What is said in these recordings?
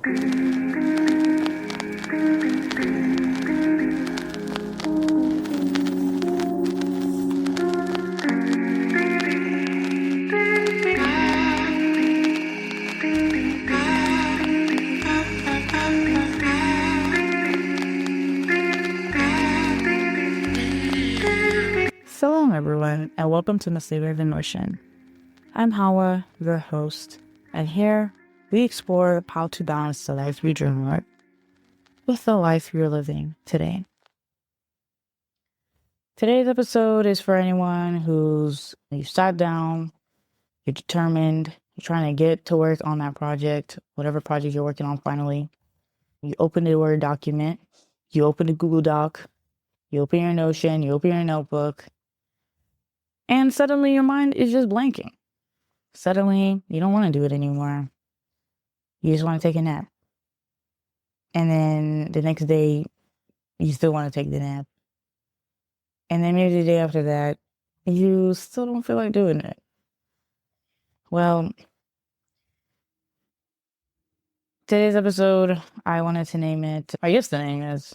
Salam everyone, and welcome to Muslimahs. I'm Hawa, your host, and here we explore how to balance the life we dream of with the life you're living today. Today's episode is for anyone you sat down, you're determined, you're trying to get to work on that project, whatever project you're working on finally. You open the Word document, you open the Google Doc, you open your Notion, you open your notebook, and suddenly your mind is just blanking. Suddenly, you don't want to do it anymore. You just want to take a nap. And then the next day, you still want to take the nap. And then maybe the day after that, you still don't feel like doing it. Well, today's episode, I wanted to name it, I guess the name is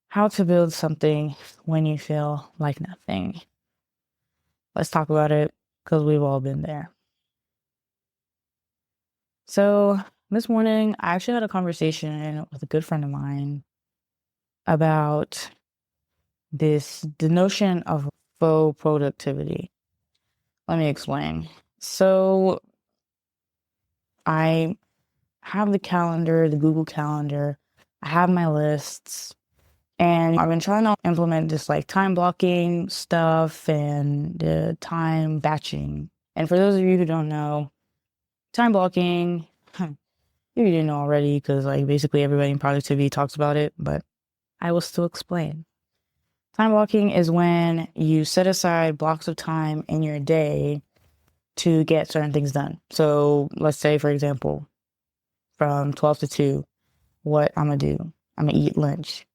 How to Build Something When You Feel Like Nothing. Let's talk about it, because we've all been there. So this morning, I actually had a conversation with a good friend of mine about the notion of faux productivity. Let me explain. So I have the calendar, the Google Calendar. I have my lists. And I've been trying to implement this like time blocking stuff and the time batching. And for those of you who don't know, time blocking, you didn't know already because like basically everybody in productivity talks about it, but I will still explain. Time blocking is when you set aside blocks of time in your day to get certain things done. So let's say, for example, from 12 to 2, what I'm going to do? I'm going to eat lunch.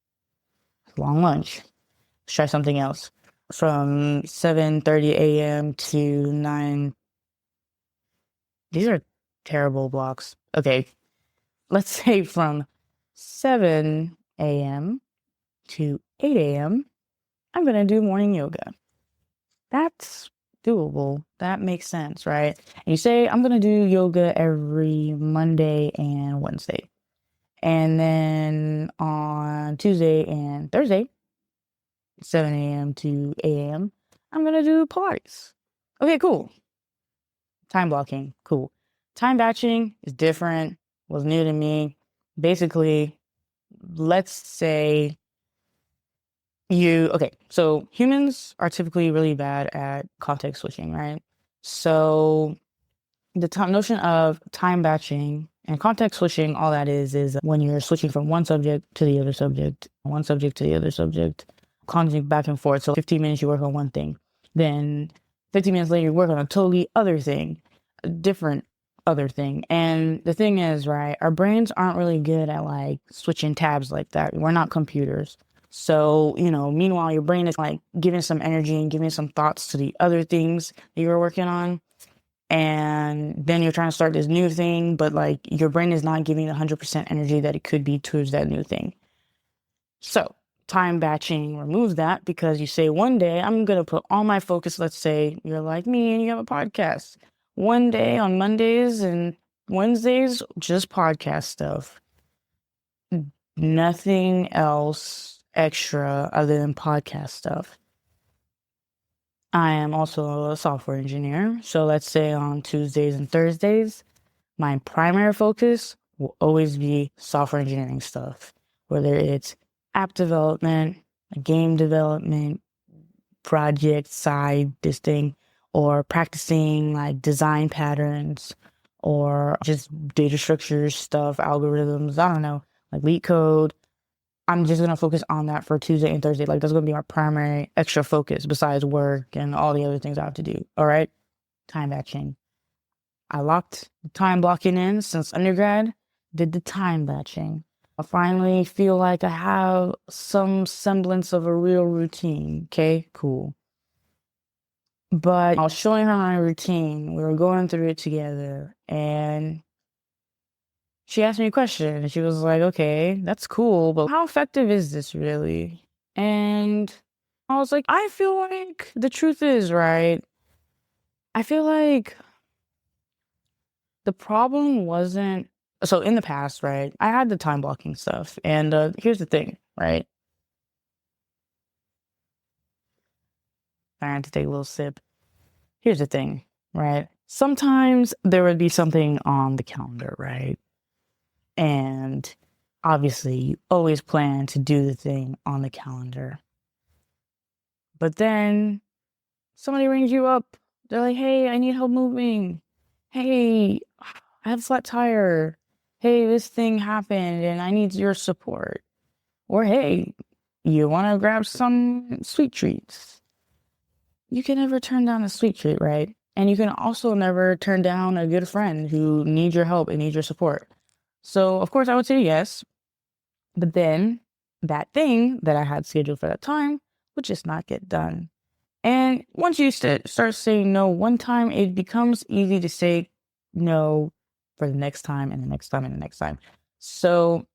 Long lunch. Let's try something else. From 7:30 a.m. to 9. These are terrible blocks. Okay. Let's say from 7 a.m. to 8 a.m. I'm going to do morning yoga. That's doable. That makes sense, right? And you say, I'm going to do yoga every Monday and Wednesday. And then on Tuesday and Thursday, 7 a.m. to 8 a.m., I'm going to do Pilates. Okay, cool. Time blocking, cool. Time batching is different, was new to me. Basically, let's say so humans are typically really bad at context switching, right? So the notion of time batching and context switching, all that is when you're switching from one subject to the other subject, one subject to the other subject, conjugate back and forth. So 15 minutes you work on one thing, then 15 minutes later you work on a totally other thing, a different other thing. And the thing is, right, our brains aren't really good at like switching tabs like that. We're not computers. So, meanwhile, your brain is like giving some energy and giving some thoughts to the other things that you were working on. And then you're trying to start this new thing, but like your brain is not giving 100% energy that it could be towards that new thing. So time batching removes that because you say one day I'm going to put all my focus. Let's say you're like me and you have a podcast. One day on Mondays and Wednesdays, just podcast stuff. Nothing else extra other than podcast stuff. I am also a software engineer. So let's say on Tuesdays and Thursdays, my primary focus will always be software engineering stuff, whether it's app development, game development, project side, this thing, or practicing like design patterns or just data structures stuff, algorithms, I don't know, like leak code. I'm just going to focus on that for Tuesday and Thursday. Like that's going to be my primary extra focus besides work and all the other things I have to do. All right. Time batching. I locked the time blocking in since undergrad, did the time batching. I finally feel like I have some semblance of a real routine. Okay, cool. But I was showing her my routine. We were going through it together. And she asked me a question and she was like, okay, that's cool, but how effective is this really? And I was like, I feel like the truth is, right? I feel like the problem wasn't so in the past, right? I had the time blocking stuff. And here's the thing, right? I had to take a little sip. Here's the thing, right? Sometimes there would be something on the calendar, right? And obviously, you always plan to do the thing on the calendar. But then somebody rings you up. They're like, hey, I need help moving. Hey, I have a flat tire. Hey, this thing happened and I need your support. Or hey, you want to grab some sweet treats. You can never turn down a sweet treat, right? And you can also never turn down a good friend who needs your help and needs your support. So, of course, I would say yes. But then that thing that I had scheduled for that time would just not get done. And once you start saying no one time, it becomes easy to say no for the next time and the next time and the next time. So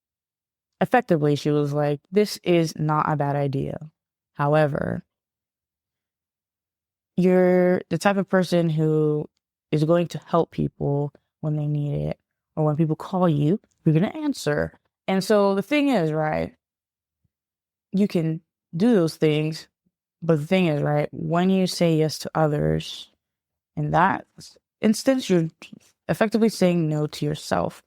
effectively, she was like, this is not a bad idea. However, you're the type of person who is going to help people when they need it, or when people call you, you're going to answer. And so the thing is, right, you can do those things, but the thing is, right, when you say yes to others, in that instance, you're effectively saying no to yourself.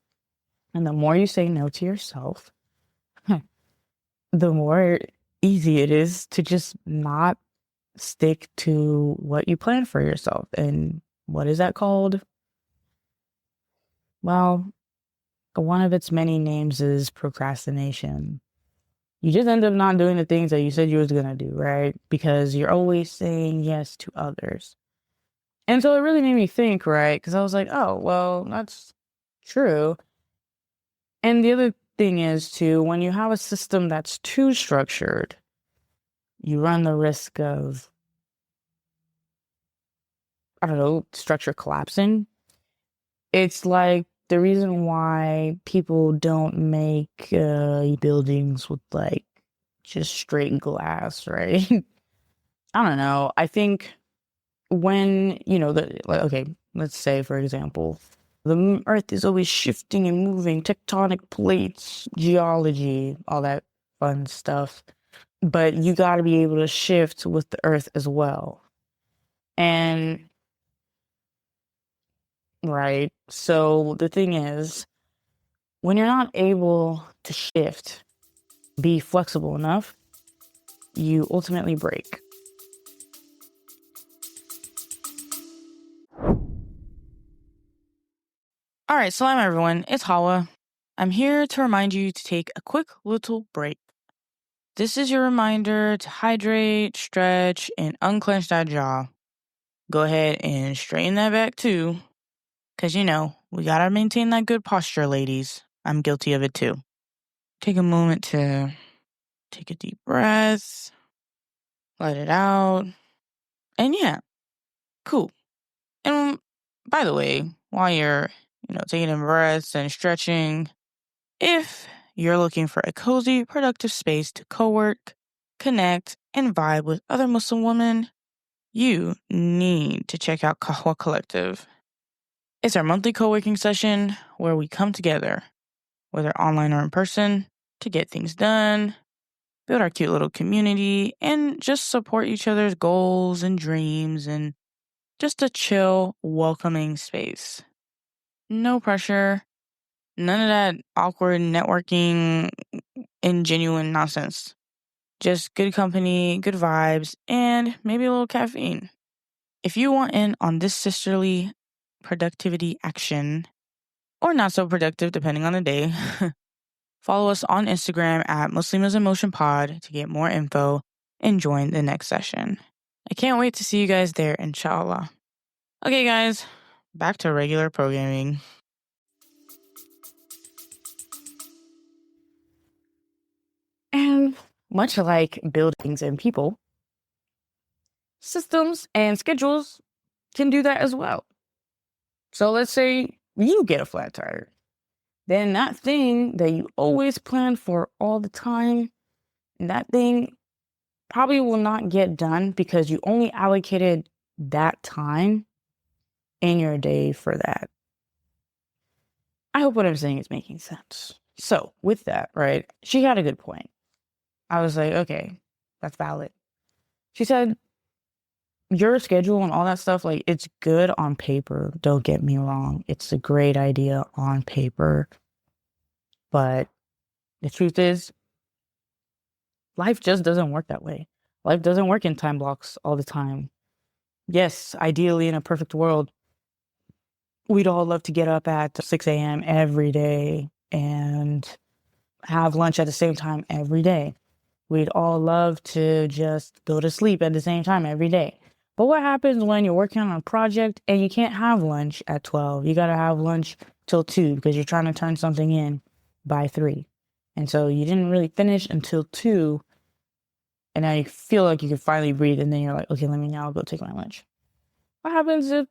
And the more you say no to yourself, the more easy it is to just not stick to what you plan for yourself. And what is that called? Well, one of its many names is procrastination. You just end up not doing the things that you said you was going to do, right? Because you're always saying yes to others. And so it really made me think, right? Because I was like, oh, well, that's true. And the other thing is, too, when you have a system that's too structured, you run the risk of, I don't know, structure collapsing. It's like the reason why people don't make buildings with like just straight glass, right? I don't know. I think when, okay, let's say, for example, the earth is always shifting and moving, tectonic plates, geology, all that fun stuff. But you got to be able to shift with the earth as well. And, right. So the thing is, when you're not able to shift, be flexible enough, you ultimately break. All right, Salam everyone, it's Hawa. I'm here to remind you to take a quick little break. This is your reminder to hydrate, stretch, and unclench that jaw. Go ahead and straighten that back too. Because, we gotta maintain that good posture, ladies. I'm guilty of it too. Take a moment to take a deep breath, let it out. And yeah, cool. And by the way, while you're, taking in breaths and stretching, if you're looking for a cozy, productive space to co-work, connect, and vibe with other Muslim women, you need to check out Kahwa Collective. It's our monthly co-working session where we come together, whether online or in person, to get things done, build our cute little community, and just support each other's goals and dreams, and just a chill, welcoming space. No pressure, none of that awkward networking and genuine nonsense. Just good company, good vibes, and maybe a little caffeine. If you want in on this sisterly productivity action, or not so productive depending on the day, follow us on Instagram at Muslimahs in Motion Pod to get more info and join the next session. I can't wait to see you guys there, inshallah. Okay, guys, back to regular programming. And much like buildings and people, systems and schedules can do that as well. So let's say you get a flat tire. then that thing that you always plan for all the time, that thing probably will not get done because you only allocated that time in your day for that. I hope what I'm saying is making sense. So with that, right, she had a good point. I was like, okay, that's valid. She said, your schedule and all that stuff, like, it's good on paper. Don't get me wrong. It's a great idea on paper. But the truth is, life just doesn't work that way. Life doesn't work in time blocks all the time. Yes, ideally, in a perfect world, we'd all love to get up at 6 a.m. every day and have lunch at the same time every day. We'd all love to just go to sleep at the same time every day. But what happens when you're working on a project and you can't have lunch at 12? You got to have lunch till 2 because you're trying to turn something in by 3. And so you didn't really finish until 2. And now you feel like you can finally breathe. And then you're like, okay, let me now go take my lunch. What happens if,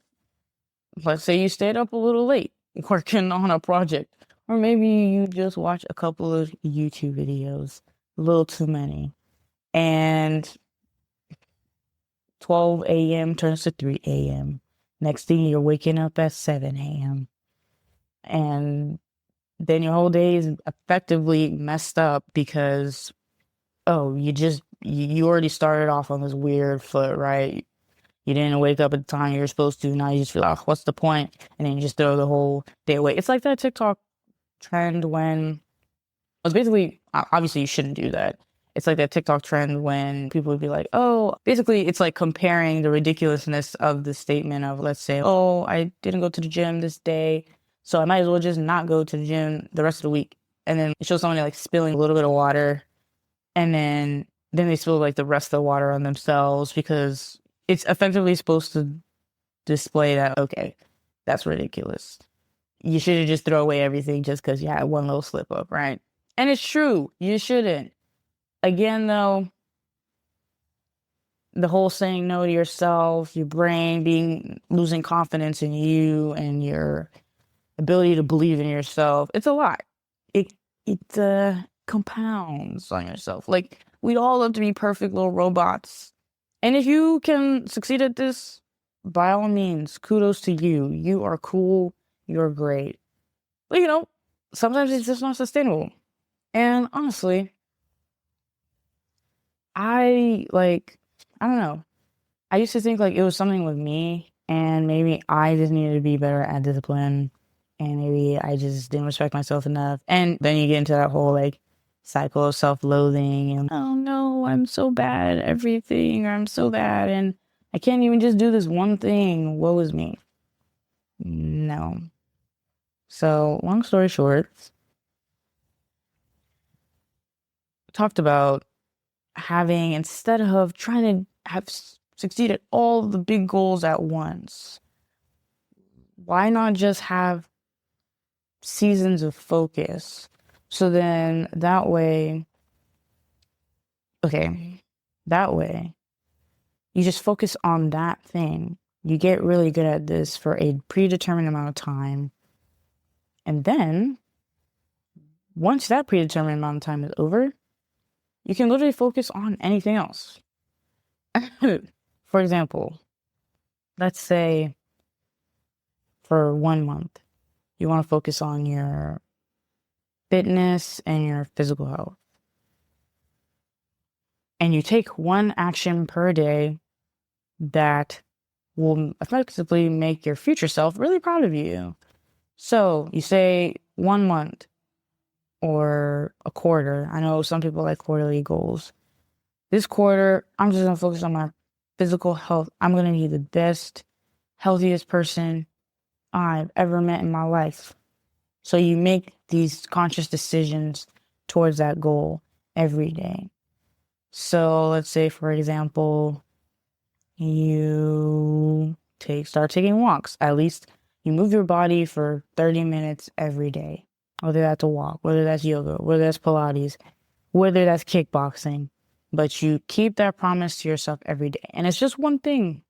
let's say, you stayed up a little late working on a project? Or maybe you just watch a couple of YouTube videos, a little too many. And 12 a.m. turns to 3 a.m. Next thing, you're waking up at 7 a.m. And then your whole day is effectively messed up because, oh, you already started off on this weird foot, right? You didn't wake up at the time you were supposed to. Now you just feel like, oh, what's the point? And then you just throw the whole day away. It's like that TikTok trend when, it's basically, obviously you shouldn't do that. It's like that TikTok trend when people would be like, oh, basically it's like comparing the ridiculousness of the statement of, let's say, oh, I didn't go to the gym this day, so I might as well just not go to the gym the rest of the week. And then it shows someone like spilling a little bit of water, and then they spill like the rest of the water on themselves because it's effectively supposed to display that, okay, that's ridiculous. You shouldn't just throw away everything just because you had one little slip up, right? And it's true, you shouldn't. Again, though, the whole saying no to yourself, your brain losing confidence in you and your ability to believe in yourself, it's a lot. It compounds on yourself. Like, we'd all love to be perfect little robots. And if you can succeed at this, by all means, kudos to you. You are cool. You're great. But, sometimes it's just not sustainable. And honestly, I don't know. I used to think like it was something with me, and maybe I just needed to be better at discipline, and maybe I just didn't respect myself enough. And then you get into that whole like cycle of self-loathing and, oh no, I'm so bad at everything, or I'm so bad and I can't even just do this one thing. Woe is me. No. So, long story short, talked about having, instead of trying to have succeed at all the big goals at once, why not just have seasons of focus? So then that way you just focus on that thing. You get really good at this for a predetermined amount of time. And then once that predetermined amount of time is over, you can literally focus on anything else. For example, let's say for 1 month, you want to focus on your fitness and your physical health. And you take one action per day that will effectively make your future self really proud of you. So you say 1 month or a quarter. I know some people like quarterly goals. This quarter, I'm just going to focus on my physical health. I'm going to be the best, healthiest person I've ever met in my life. So you make these conscious decisions towards that goal every day. So let's say, for example, you start taking walks. At least you move your body for 30 minutes every day. Whether that's a walk, whether that's yoga, whether that's Pilates, whether that's kickboxing. But you keep that promise to yourself every day. And it's just one thing.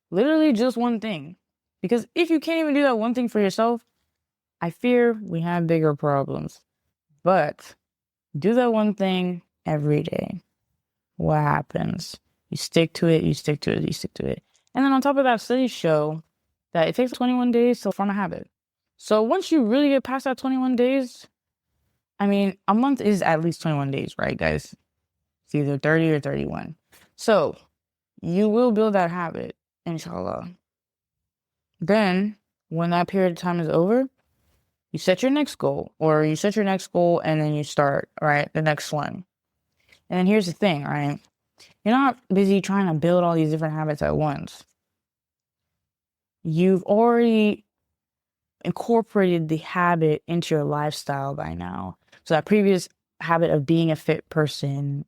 Literally just one thing. Because if you can't even do that one thing for yourself, I fear we have bigger problems. But do that one thing every day. What happens? You stick to it, you stick to it, you stick to it. And then on top of that, studies show that it takes 21 days to form a habit. So once you really get past that 21 days, I mean, a month is at least 21 days, right, guys? It's either 30 or 31. So you will build that habit, inshallah. Then, when that period of time is over, you set your next goal, or you set your next goal and then you start, right, the next one. And then here's the thing, right? You're not busy trying to build all these different habits at once. You've already incorporated the habit into your lifestyle by now. So that previous habit of being a fit person,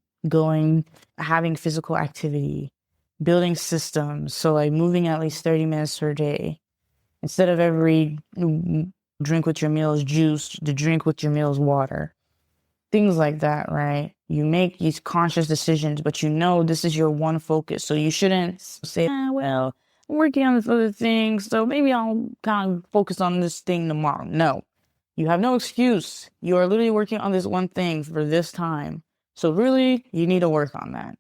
having physical activity, building systems. So like moving at least 30 minutes per day. Instead of every drink with your meal is juice, the drink with your meal is water. Things like that, right? You make these conscious decisions, but you know this is your one focus. So you shouldn't say, well, I'm working on this other thing, so maybe I'll kind of focus on this thing tomorrow. No, you have no excuse. You are literally working on this one thing for this time. So really, you need to work on that.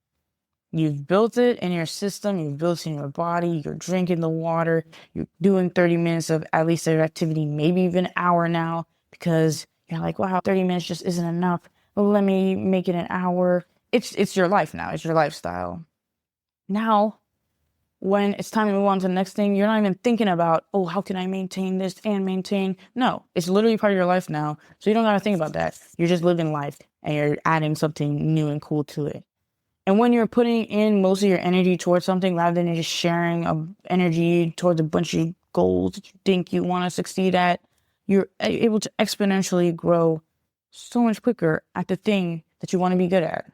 You've built it in your system. You've built it in your body. You're drinking the water. You're doing 30 minutes of at least their activity, maybe even an hour now, because you're like, wow, 30 minutes just isn't enough. Well, let me make it an hour. It's your life now. It's your lifestyle. Now, when it's time to move on to the next thing, you're not even thinking about, oh, how can I maintain this and maintain? No, it's literally part of your life now. So you don't got to think about that. You're just living life and you're adding something new and cool to it. And when you're putting in most of your energy towards something rather than just sharing energy towards a bunch of goals that you think you want to succeed at, you're able to exponentially grow so much quicker at the thing that you want to be good at.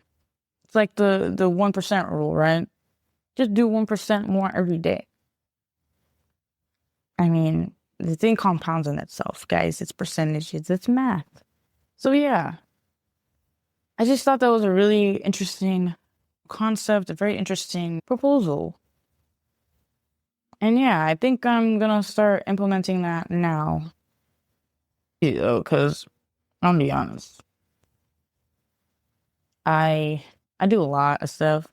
It's like the 1% rule, right? Just do 1% more every day. I mean, the thing compounds on itself, guys. It's percentages, it's math. So yeah, I just thought that was a really interesting concept, a very interesting proposal. And yeah, I think I'm gonna start implementing that now. Because I'll be honest, I do a lot of stuff,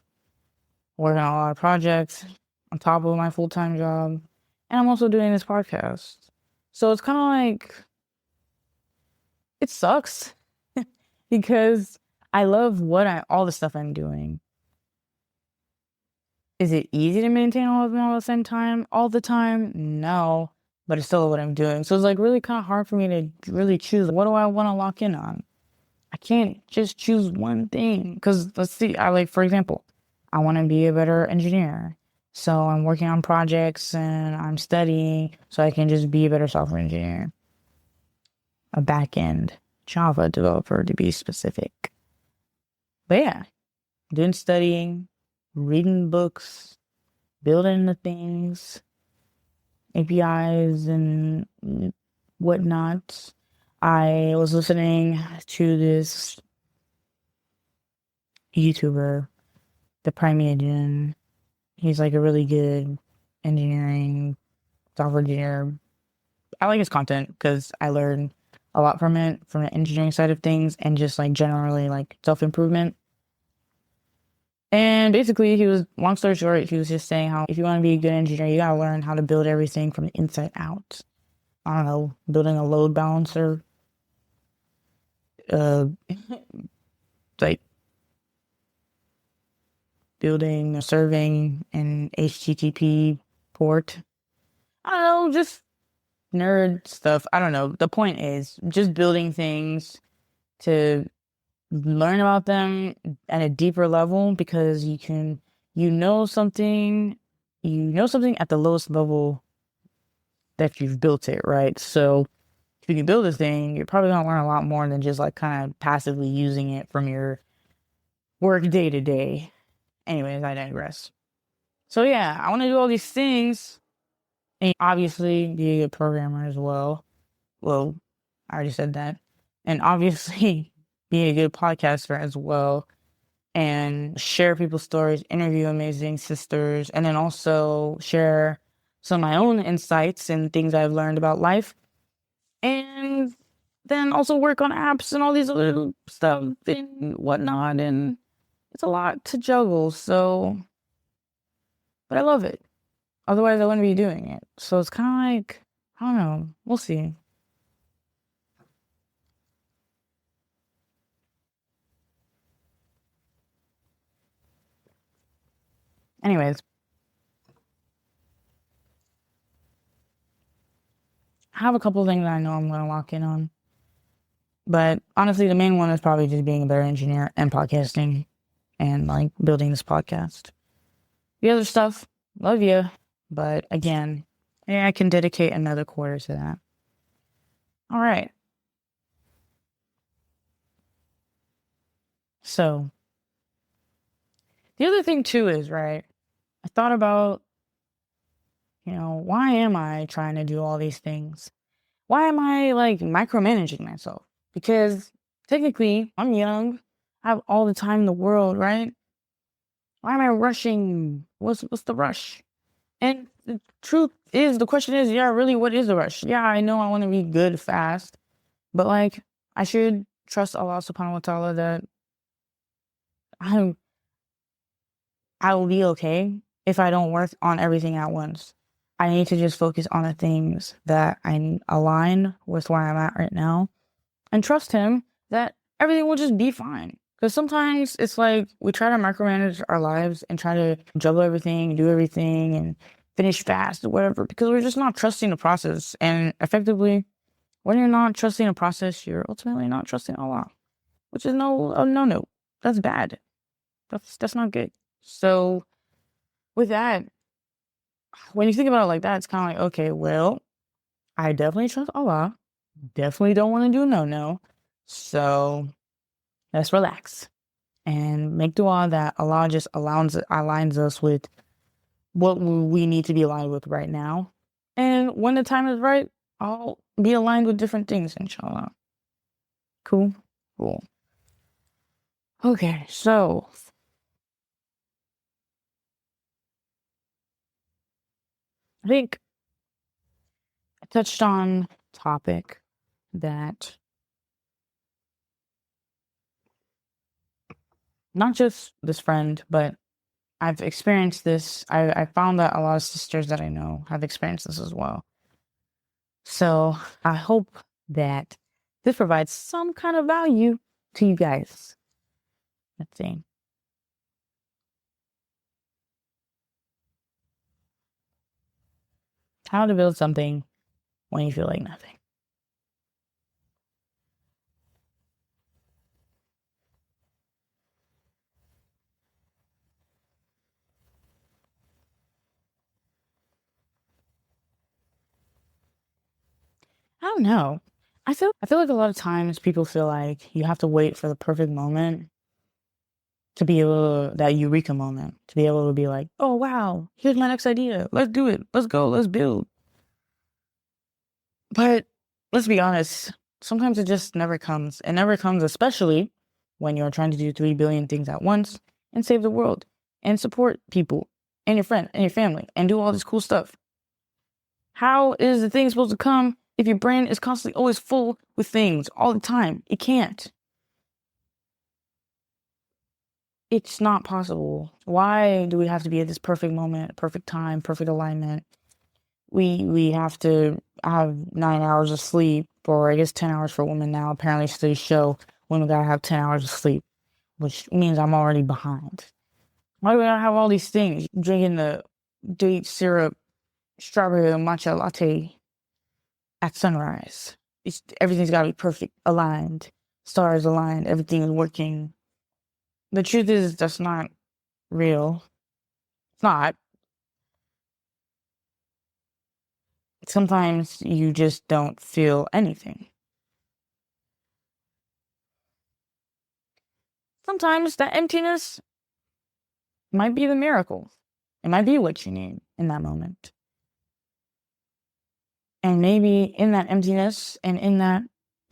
working on a lot of projects on top of my full-time job, and I'm also doing this podcast. So it's kind of like, it sucks because I love all the stuff I'm doing. Is it easy to maintain all of them all at the same time? All the time? No, but it's still what I'm doing. So it's like really kind of hard for me to really choose. What do I want to lock in on? I can't just choose one thing. Because let's see, for example, I want to be a better engineer. So I'm working on projects and I'm studying so I can just be a better software engineer. A back-end Java developer to be specific. But yeah, doing studying, reading books, building the things, APIs and whatnot. I was listening to this YouTuber, the Prioritization. He's like a really good software engineer. I like his content because I learn a lot from it, from the engineering side of things, and just like generally like self-improvement. And basically, long story short, he was just saying how if you want to be a good engineer, you gotta learn how to build everything from the inside out. I don't know, building a load balancer, like serving an HTTP port. I don't know, just nerd stuff. I don't know. The point is just building things to learn about them at a deeper level, because you know something at the lowest level that you've built it, right? So if you can build a thing, you're probably gonna learn a lot more than just like kind of passively using it from your work day to day. Anyways, I digress. So yeah, I want to do all these things and obviously be a good programmer as well. Well, I already said that. And obviously be a good podcaster as well, and share people's stories, interview amazing sisters, and then also share some of my own insights and things I've learned about life. and then also work on apps and all these other stuff and whatnot. And it's a lot to juggle. So, but I love it. Otherwise, I wouldn't be doing it. So it's kind of like, I don't know. We'll see. Anyways, I have a couple things that I know I'm going to lock in on. But honestly, the main one is probably just being a better engineer and podcasting and like building this podcast. The other stuff, love you. But again, yeah, I can dedicate another quarter to that. All right. So the other thing too is, right, I thought about, why am I trying to do all these things? Why am I like micromanaging myself? Because technically, I'm young. I have all the time in the world, right? Why am I rushing? What's the rush? And the question is, yeah, really, what is the rush? Yeah, I know I want to be good fast, but like, I should trust Allah subhanahu wa ta'ala that I'm, I will be okay if I don't work on everything at once. I need to just focus on the things that I align with where I'm at right now and trust Him that everything will just be fine. Because sometimes it's like we try to micromanage our lives and try to juggle everything, do everything, and finish fast or whatever, because we're just not trusting the process. And effectively, when you're not trusting the process, you're ultimately not trusting Allah, which is no. That's bad. That's not good. So with that, when you think about it like that, it's kind of like, okay, well, I definitely trust Allah. Definitely don't want to do no. So let's relax and make dua that Allah just aligns us with what we need to be aligned with right now. And when the time is right, I'll be aligned with different things, inshallah. Cool? Cool. Okay, so I think I touched on a topic that not just this friend, but I've experienced this. I found that a lot of sisters that I know have experienced this as well. So I hope that this provides some kind of value to you guys. Let's see. How to build something when you feel like nothing. I don't know. I feel like a lot of times people feel like you have to wait for the perfect moment to be able that eureka moment to be able to be like, oh wow, here's my next idea. Let's do it. Let's go. Let's build. But let's be honest, sometimes it just never comes. It never comes, especially when you're trying to do 3 billion things at once and save the world and support people and your friend and your family and do all this cool stuff. How is the thing supposed to come if your brain is constantly always full with things all the time? It can't. It's not possible. Why do we have to be at this perfect moment, perfect time, perfect alignment? We have to have 9 hours of sleep, or I guess 10 hours for women now. Apparently, studies show women gotta have 10 hours of sleep, which means I'm already behind. Why do we gotta have all these things? Drinking the date syrup, strawberry matcha latte at sunrise. Everything's gotta be perfect, aligned, stars aligned, everything is working. The truth is, that's not real. It's not. Sometimes you just don't feel anything. Sometimes that emptiness might be the miracle. It might be what you need in that moment. And maybe in that emptiness and in that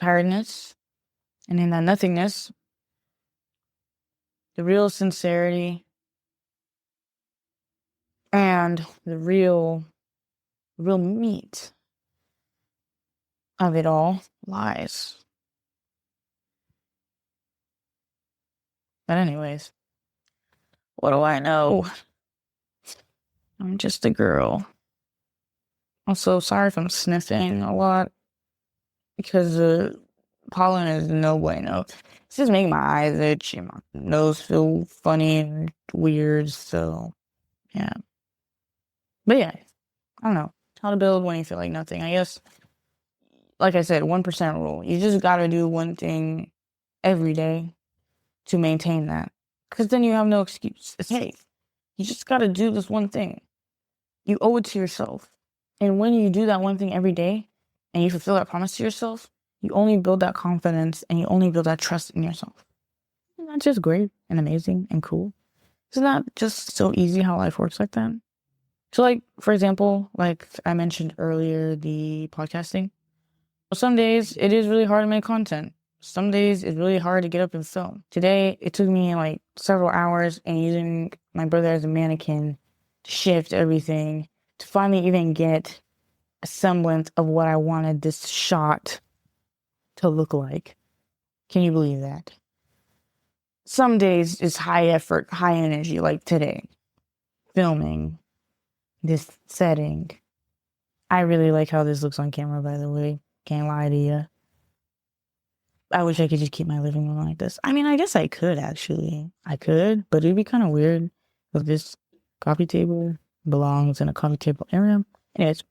tiredness and in that nothingness, the real sincerity and the real meat of it all lies. But anyways, what do I know? I'm just a girl. Also, sorry if I'm sniffing a lot because the pollen is no bueno. It's just making my eyes itch and my nose feel funny and weird. So, yeah. But yeah, I don't know how to build when you feel like nothing. I guess, like I said, 1% rule. You just gotta do one thing every day to maintain that. Because then you have no excuse. It's, hey, you just gotta do this one thing. You owe it to yourself. And when you do that one thing every day and you fulfill that promise to yourself, you only build that confidence and you only build that trust in yourself. Isn't that just great and amazing and cool? Isn't that just so easy how life works like that? So, like, for example, like I mentioned earlier, the podcasting. Some days it is really hard to make content. Some days it's really hard to get up and film. Today, it took me like several hours and using my brother as a mannequin to shift everything to finally even get a semblance of what I wanted this shot to look like. Can you believe that? Some days it's high effort, high energy, like today. Filming this setting. I really like how this looks on camera, by the way. Can't lie to you. I wish I could just keep my living room like this. I mean, I guess I could, actually. I could, but it'd be kind of weird if this coffee table belongs in a coffee table area. Anyways,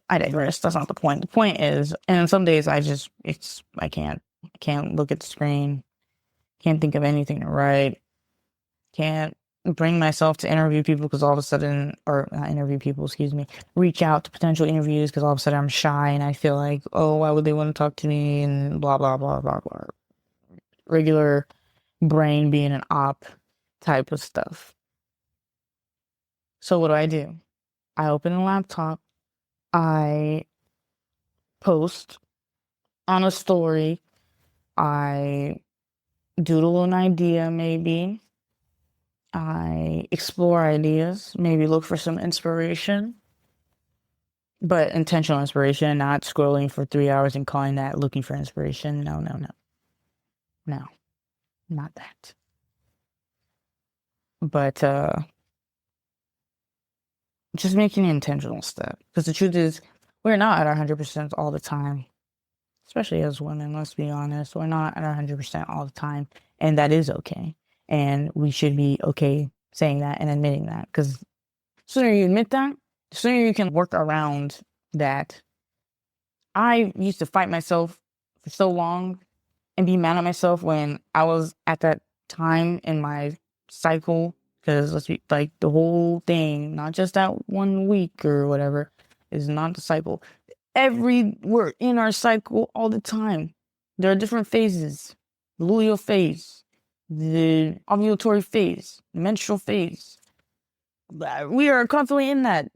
I digress. That's not the point. The point is, and some days I can't look at the screen. Can't think of anything to write. Can't bring myself to interview people because all of a sudden, or not interview people, excuse me, reach out to potential interviews because all of a sudden I'm shy and I feel like, oh, why would they want to talk to me and blah, blah, blah, blah, blah. Regular brain being an op type of stuff. So what do? I open a laptop. I post on a story. I doodle an idea maybe. I explore ideas, maybe look for some inspiration, but intentional inspiration, not scrolling for 3 hours and calling that looking for inspiration. No, not that. But just making an intentional step. Because the truth is, we're not at our 100% all the time, especially as women, let's be honest. We're not at our 100% all the time, and that is okay. And we should be okay saying that and admitting that, because the sooner you admit that, the sooner you can work around that. I used to fight myself for so long and be mad at myself when I was at that time in my cycle, because let's be like the whole thing, not just that 1 week or whatever, is not the cycle. We're in our cycle all the time. There are different phases: the luteal phase, the ovulatory phase, the menstrual phase. We are constantly in that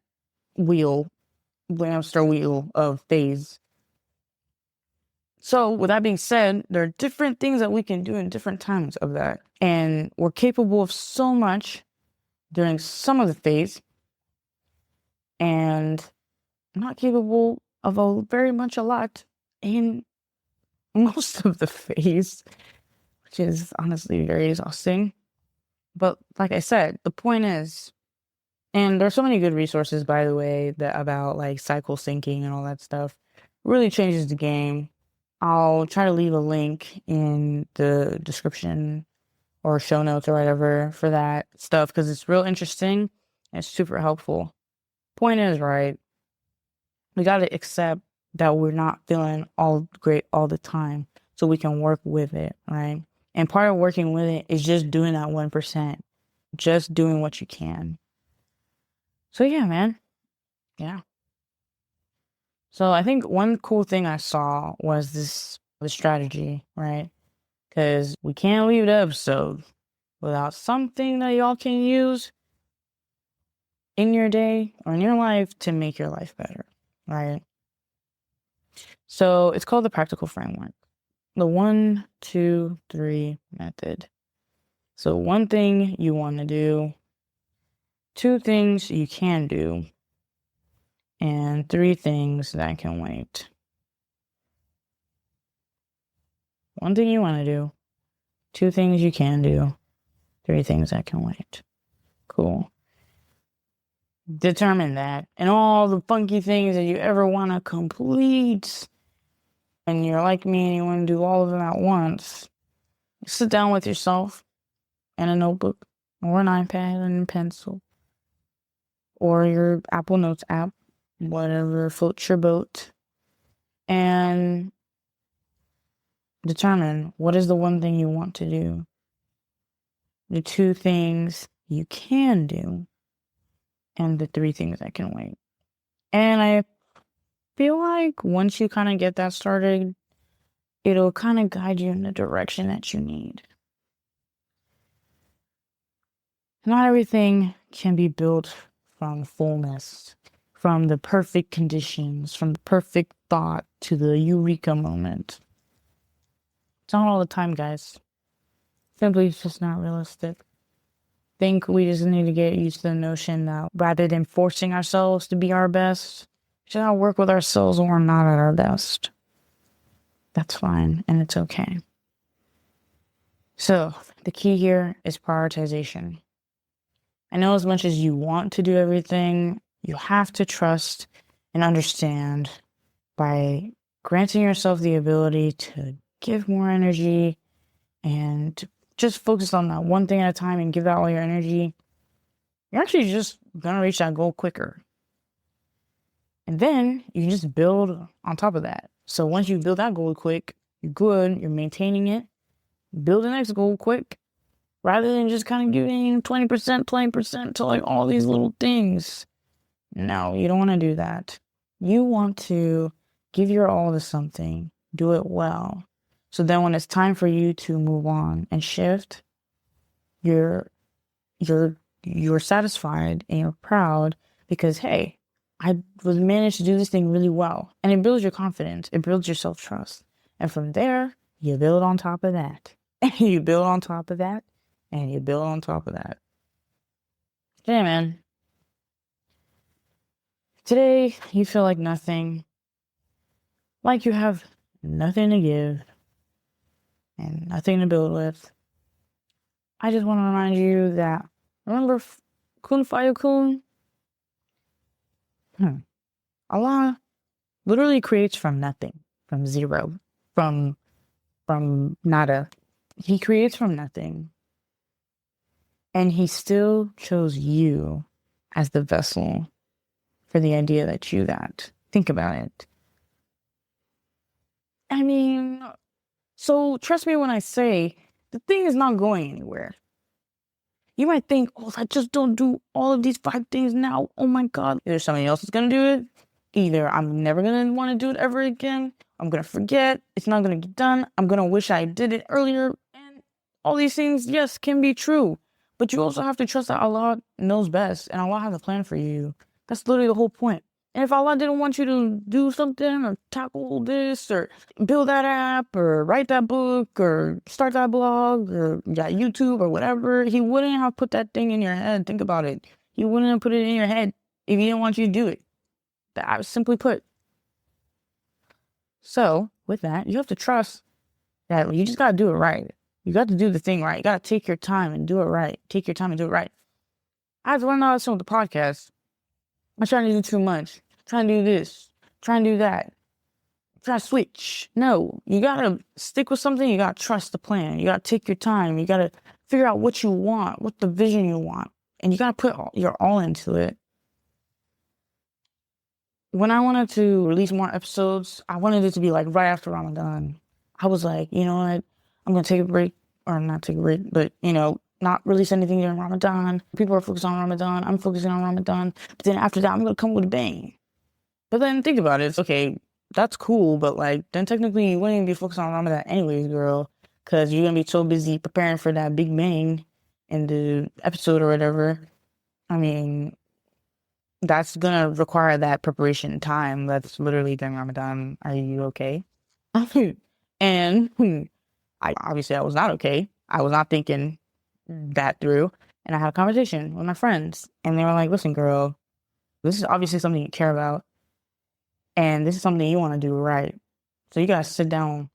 hamster wheel of phase. So with that being said, there are different things that we can do in different times of that. And we're capable of so much during some of the phase and not capable of very much a lot in most of the phase, which is honestly very exhausting. But like I said, the point is, and there's so many good resources, by the way, that about like cycle syncing and all that stuff. Really changes the game. I'll try to leave a link in the description or show notes or whatever for that stuff because it's real interesting and it's super helpful. Point is, right, we got to accept that we're not feeling all great all the time so we can work with it, right? And part of working with it is just doing that 1%, just doing what you can. So yeah, man. Yeah. So I think one cool thing I saw was the strategy, right? Because we can't leave the episode without something that y'all can use in your day or in your life to make your life better, right? So it's called the practical framework, the 1, 2, 3 method. So 1 thing you want to do, 2 things you can do, and 3 things that can wait. One thing you want to do, 2 things you can do, 3 things that can wait. Cool. Determine that. And all the funky things that you ever want to complete, and you're like me and you want to do all of them at once, sit down with yourself and a notebook or an iPad and a pencil or your Apple Notes app, whatever floats your boat, and determine what is the one thing you want to do, the 2 things you can do, and the 3 things that can wait. And I feel like once you kind of get that started, it'll kind of guide you in the direction that you need. Not everything can be built from fullness, from the perfect conditions, from the perfect thought to the eureka moment. It's not all the time, guys. Simply, it's just not realistic. Think we just need to get used to the notion that rather than forcing ourselves to be our best, we should not work with ourselves when we're not at our best. That's fine, and it's okay. So, the key here is prioritization. I know as much as you want to do everything, you have to trust and understand by granting yourself the ability to give more energy and just focus on that one thing at a time and give that all your energy, you're actually just going to reach that goal quicker. And then you can just build on top of that. So once you build that goal quick, you're good, you're maintaining it, build the next goal quick, rather than just kind of giving 20% to like all these little things. No, you don't want to do that. You want to give your all to something, do it well. So then when it's time for you to move on and shift, you're satisfied and you're proud because, hey, I was managed to do this thing really well. And it builds your confidence. It builds your self-trust. And from there, you build on top of that. And you build on top of that. And you build on top of that. Yeah, man. Today, you feel like nothing. Like you have nothing to give. And nothing to build with. I just want to remind you that, remember Kun Fayakun? Allah literally creates from nothing, from zero, from nada. He creates from nothing. And he still chose you as the vessel for the idea that you got. Think about it. I mean, so trust me when I say the thing is not going anywhere. You might think, oh, I just don't do all of these 5 things now. Oh my God. Either somebody else is going to do it. Either I'm never going to want to do it ever again. I'm going to forget. It's not going to get done. I'm going to wish I did it earlier. And all these things, yes, can be true. But you also have to trust that Allah knows best. And Allah has a plan for you. That's literally the whole point. And if Allah didn't want you to do something or tackle this or build that app or write that book or start that blog or that YouTube or whatever, he wouldn't have put that thing in your head. Think about it. He wouldn't have put it in your head if he didn't want you to do it. That was simply put. So with that, you have to trust that you just got to do it right. You got to do the thing right. You got to take your time and do it right. Take your time and do it right. I have to learn how to listen with the podcast. I'm trying to do too much. Trying to do this. Trying to do that. Try to switch. No, you gotta stick with something. You gotta trust the plan. You gotta take your time. You gotta figure out what you want, what the vision you want, and you gotta put your all into it. When I wanted to release more episodes, I wanted it to be like right after Ramadan. I was like, you know what? I'm gonna take a break, or not take a break, but not release anything during Ramadan. People are focused on Ramadan. I'm focusing on Ramadan. But then after that, I'm going to come with a bang. But then think about it. It's okay, that's cool. But then technically you wouldn't even be focused on Ramadan anyways, girl. Because you're going to be so busy preparing for that big bang in the episode or whatever. I mean, that's going to require that preparation time. That's literally during Ramadan. Are you okay? And I was not okay. I was not thinking that through, and I had a conversation with my friends, and they were like, listen, girl, this is obviously something you care about, and this is something you want to do right, so you gotta sit down,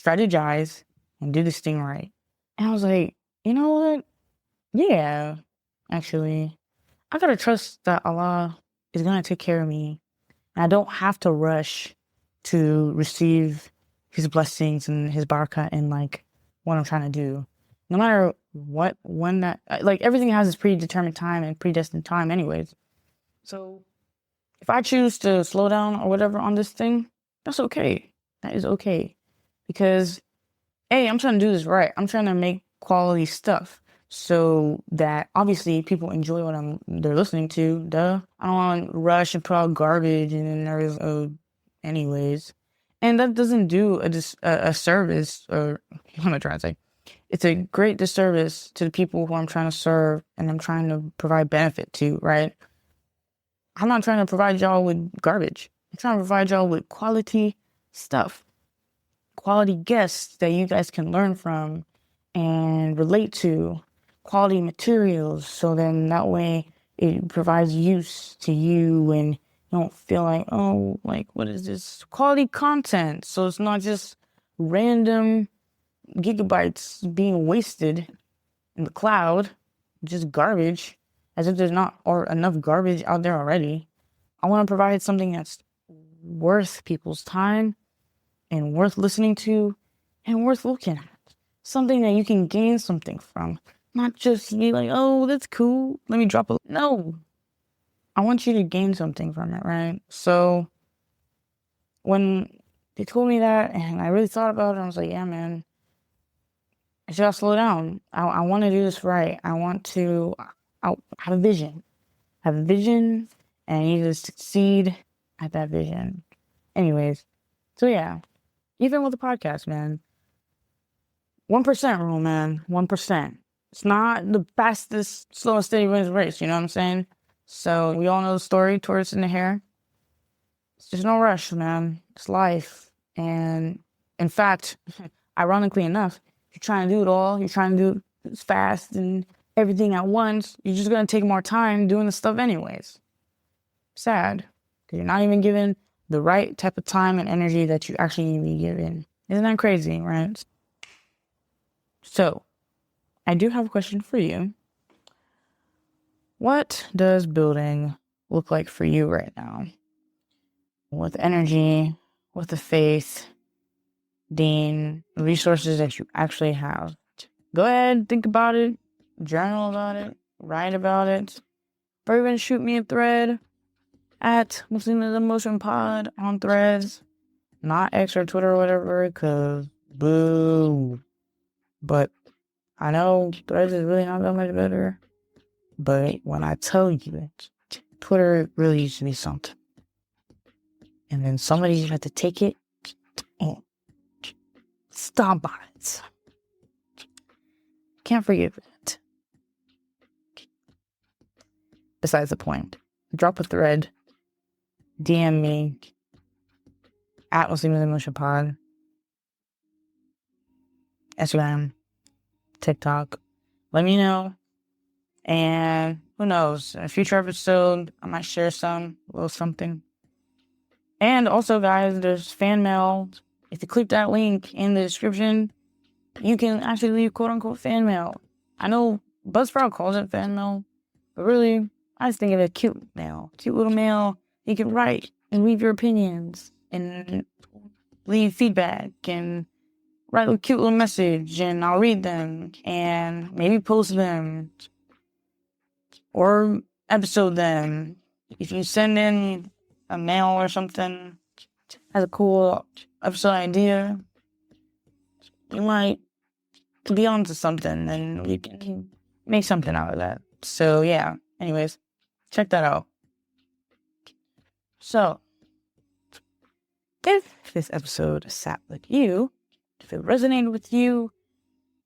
strategize, and do this thing right. And I was like, you know what? Yeah, actually, I gotta trust that Allah is gonna take care of me. And I don't have to rush to receive his blessings and his barakah in like what I'm trying to do. No matter what, when that, like everything has its predetermined time and predestined time anyways. So if I choose to slow down or whatever on this thing, that's okay. That is okay. Because, hey, I'm trying to do this right. I'm trying to make quality stuff so that obviously people enjoy what they're listening to. Duh. I don't want to rush and put out garbage and then there's anyways. And that doesn't do a service, or what am I trying to say? It's a great disservice to the people who I'm trying to serve and I'm trying to provide benefit to, right? I'm not trying to provide y'all with garbage. I'm trying to provide y'all with quality stuff, quality guests that you guys can learn from and relate to, quality materials. So then that way it provides use to you and you don't feel like, oh, like, what is this? Quality content. So it's not just random gigabytes being wasted in the cloud, just garbage, as if there's not or enough garbage out there already. I want to provide something that's worth people's time and worth listening to and worth looking at. Something that you can gain something from. Not just be like, oh, that's cool. Let me drop a... No. I want you to gain something from it, right? So when they told me that and I really thought about it, I was like, yeah, man, I should slow down. I want to do this right. I have a vision. I have a vision and I need to succeed at that vision. Anyways, so yeah, even with the podcast, man, 1% rule, man, 1%. It's not the fastest, slow and steady wins race, you know what I'm saying? So we all know the story, tortoise in the hare. It's just no rush, man. It's life. And in fact, ironically enough, you're trying to do it all. You're trying to do it fast and everything at once. You're just going to take more time doing the stuff anyways. Sad. Because you're not even given the right type of time and energy that you actually need to be given. Isn't that crazy, right? So, I do have a question for you. What does building look like for you right now? With energy, with the faith, the resources that you actually have. Go ahead, think about it, journal about it, write about it, or even shoot me a thread at Muslimahs Pod on Threads, not X or Twitter or whatever, because boo. But I know Threads is really not that much better. But when I tell you it, Twitter really used to be something. And then somebody had to take it and stomp on it. Can't forgive it. Besides the point, drop a thread, DM me at Muslimahs Pod, Instagram, TikTok. Let me know. And who knows, in a future episode, I might share a little something. And also, guys, there's fan mail. If you click that link in the description, you can actually leave quote-unquote fan mail. I know Buzzsprout calls it fan mail, but really, I just think of it cute mail. Cute little mail. You can write and leave your opinions and leave feedback and write a cute little message, and I'll read them and maybe post them or episode them. If you send in a mail or something as a cool episode idea, you might be onto something and we can make something out of that. So yeah, anyways, check that out. So, if this episode sat with you, if it resonated with you,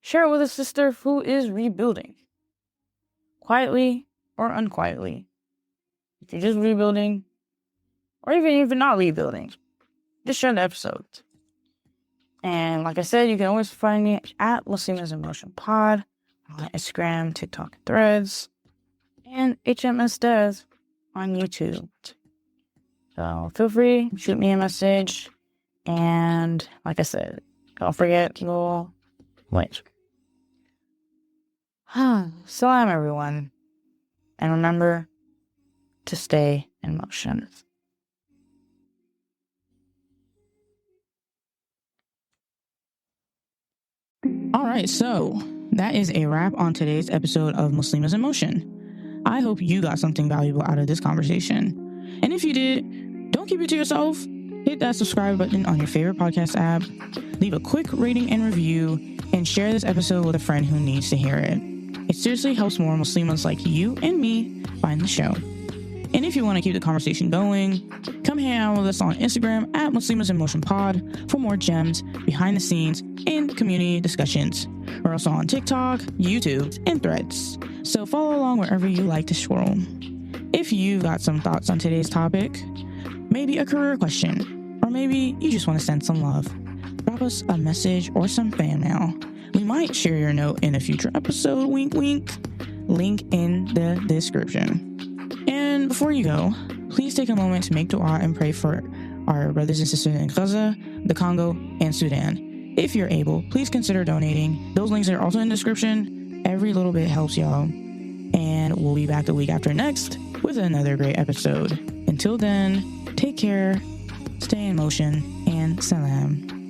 share it with a sister who is rebuilding. Quietly or unquietly. If you're just rebuilding, or even if you're not rebuilding, just share the episode. And like I said, you can always find me at Muslimahs Pod on Instagram, TikTok, Threads, and HMS Dev on YouTube. So feel free, shoot me a message. And like I said, Don't forget to wait. Salam, everyone. And remember to stay in motion. All right, so that is a wrap on today's episode of Muslimahs in Motion. I hope you got something valuable out of this conversation. And if you did, don't keep it to yourself. Hit that subscribe button on your favorite podcast app, leave a quick rating and review, and share this episode with a friend who needs to hear it. It seriously helps more Muslims like you and me find the show. And if you want to keep the conversation going, come hang out with us on Instagram at Muslimahs in Motion Pod for more gems, behind the scenes, and community discussions. We're also on TikTok, YouTube, and Threads. So follow along wherever you like to scroll. If you've got some thoughts on today's topic, maybe a career question, or maybe you just want to send some love, drop us a message or some fan mail. We might share your note in a future episode, wink wink. Link in the description. And before you go, please take a moment to make dua and pray for our brothers and sisters in Gaza, the Congo, and Sudan. If you're able, please consider donating. Those links are also in the description. Every little bit helps y'all. And we'll be back the week after next with another great episode. Until then, take care, stay in motion, and salam.